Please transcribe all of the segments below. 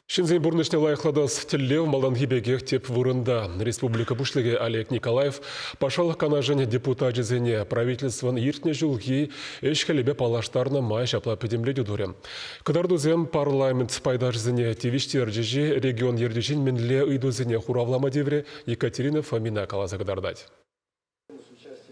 Шинзен бурнышне лайықладас тіллеу малдан хибеге теп вурында. Республика Бушлыге Олег Николаев пашалық канажын депутат жезене правительствон ертіне жылғы эшкелебе палаштарына май шапла педемледі дұры. Кыдардузем парламент пайда жезене тевиштер жежі регион ердежін менле үйдузене хуравлама девре Екатерина Фомина калазы кыдардать.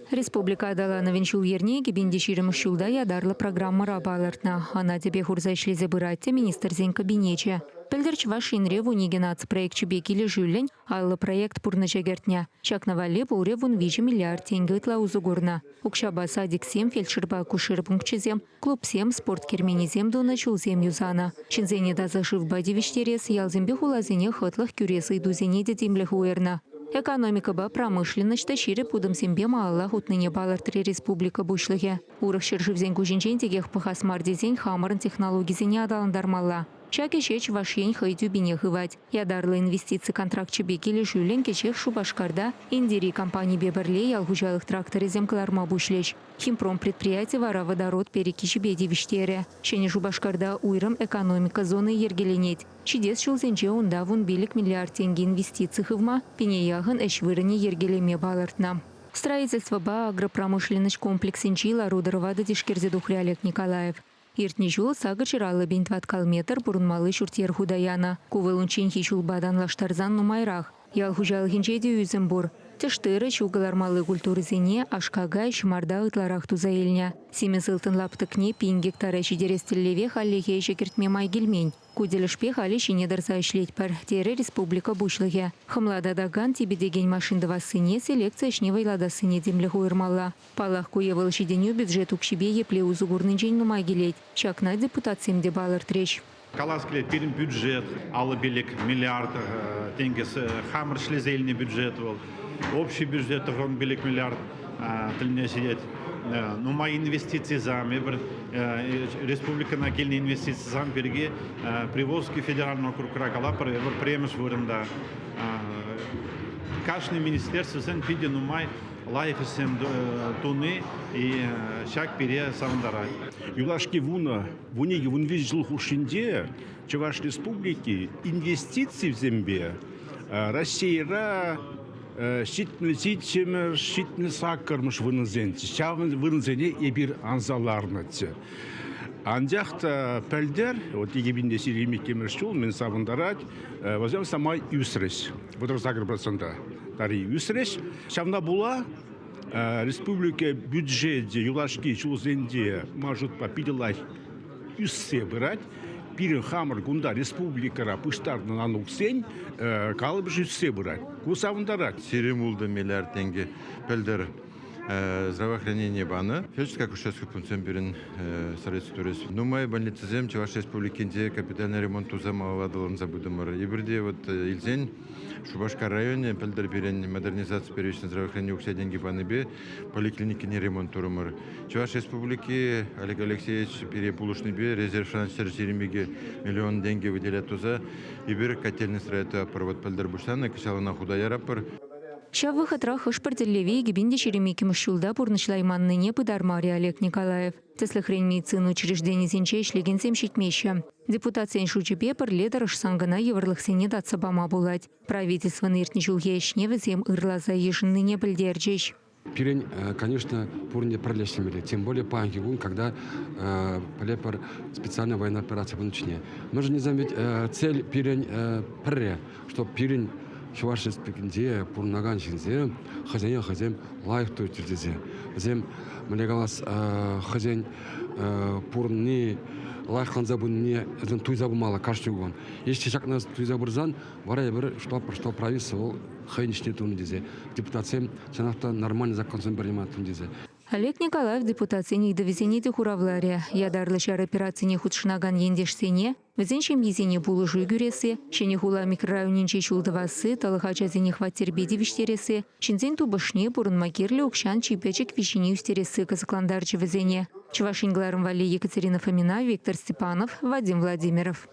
Республика адаланы венчул ерне гибенде ширемшулда ядарлы программа рабалартна. Она тебе хурза ишлезе быратте министр зен кабинече. Пельдерч вашин реву нигенац проект чебекили жюлень, аллы проект пурнача гертня. Чак на вале буре вун вижи миллиард тенге тлаузу гурна. Укшаба садик 7, фельдшерба акушер пунктчезем, клуб 7, спорт керменезем до начал зем юзана. Шинзене да зашив бадивиштерес, ялзембе хулазене хотлых кюресы идузене дедимлех уэрна. Экономика ба промышленность тащире пудам сембе маалла хутныне балартри республика бушлыге. Урых шыржывзен кужинчен тегех пахасмардезен хамырын технологизене адаландармалла. Чаке шеч вашень хайдю бине хывать. Ядарлы инвестиции контракт чебекели жюлен кечех шубашкарда индири компании беберле ялгужалых тракторизем кларма бушлеч. Химпром предприятие вара водород перекичи беди виштере. Шене шубашкарда уйрам экономика зоны ергеленеть. Чидес шулзенче онда вун билик миллиард тенге инвестиций хывма, пенеягын эшвырыне ергелеме балартна. Строительство ба агропромышленность комплексенчила Рудоровада дишкерзедухри Олег Николаев. Иртни жул сагы чыралы бентват калметр бурунмалы шуртер худаяна. Кувылунчин хичул бадан лаштарзан нумайрах. Ялхужал хинчеди юзембур. Тештыры чугалармалы культуры зене ашкага шмарда ытларах тузаильня. Семесылтын лаптыкне пин гектара шидерестеллеве халлехе шекертме майгельмень. Куделешпе хали шинедарса ишлеть пар тере республика бушлыге. Хамлада даган тебе деген машиндава сыне селекция шневайлада сыне демлеху ирмалла. Палах куевал шиденю бюджет укшибе епле узугурный день нумайгелеть. Чакна депутациям дебалар трещ. Каласкеле перен бюджет, алы белек миллиард тенге хамыр шлезельный бюджет был. Общий бюджет он белек миллиард тільне сидеть. Ну, мои инвестиции зам, республика на кельные инвестиции зам береги, Приволжский федеральный округ Кракала, премеш вырында. Каждое министерство зам пиди ну май лайфсем туны и шаг пере савандарай. Юлашки вуниги вунвижил хушинде, Чуваш республики инвестиции в земле, Россия шитмел ситчемер, шитмел саккармыш вынызенти. Чавын вынызене ебир анзаларнатсы. Андяхта пәлдер, вот егебинде сиремик кемершул, мен савындарать, возьмем самай юсрес. Вот разагр процента. Тари юсрес. Шавна була республика бюджете юлашки чулзенде может попиделай юссе брать. Пирен хамыр гунда республикара пыштардан ануксен калып жүзсе брать. Кусавындарать. Сиремулды миллиард тенге пәлдер здравоохранение баны. Фельдшерский акушерский пунктен берен средств туризм. Нумай больницезем Чуваш республикинде капитальный ремонт тузам авадылын забудымыр. Ибірде вот илзен Шубашкар районе пәлдер берен модернизация первичного здравоохранения укся деньги баныбе поликлиники не ремонт турымыр. Чуваш республики Олег Алексеевич перепулушный бе резерв финансер жеремеге миллион деньги выделят туза. Ибір котельный строит провод пәлдер буштаны кышалына худая раппыр. Шавы хатрах ышпартелеве гибинде черемики мышчулда пурнышлайманны не пыдармари Олег Николаев. Теслых медицину учреждений зенче ишлеген семшитмеща. Депутация шучепе парлетар шсангана еврлых сене датса бама булать. Правительство ныртничулге шневе зем ырлаза ежинны не бельдерджещ. Пирень, конечно, пурне пролешнемели, тем более по Ангигун, когда полепар специальная военная операция внучне. Нужно не заметить цель пирень пре, что пирень Чуваш республикинде пурнаган шинзе хозяин лайк той тердезе. Зем млегалас хозяин пурни лайк ханзабунне это туйзабу мало каждый год. Если чак нас туйзабурзан, варай бер что правительство хайничне тундезе. Депутациям санахта нормальный закон принимает тундезе. Олег Николаев депутацияне довезенеде хуравларе. Ядарлы шар операцияне худшынаган ендешсене, везенчем езене булыжу гюресе, шене хула микрорайонинче чулдывасы, талыхачазене хваттербеди виштересе, шинзен тубышне бурынмакерлі укшан чипечек вишини устересе казакландарчы везене. Чувашингларым вали Екатерина Фомина, Виктор Степанов, Вадим Владимиров.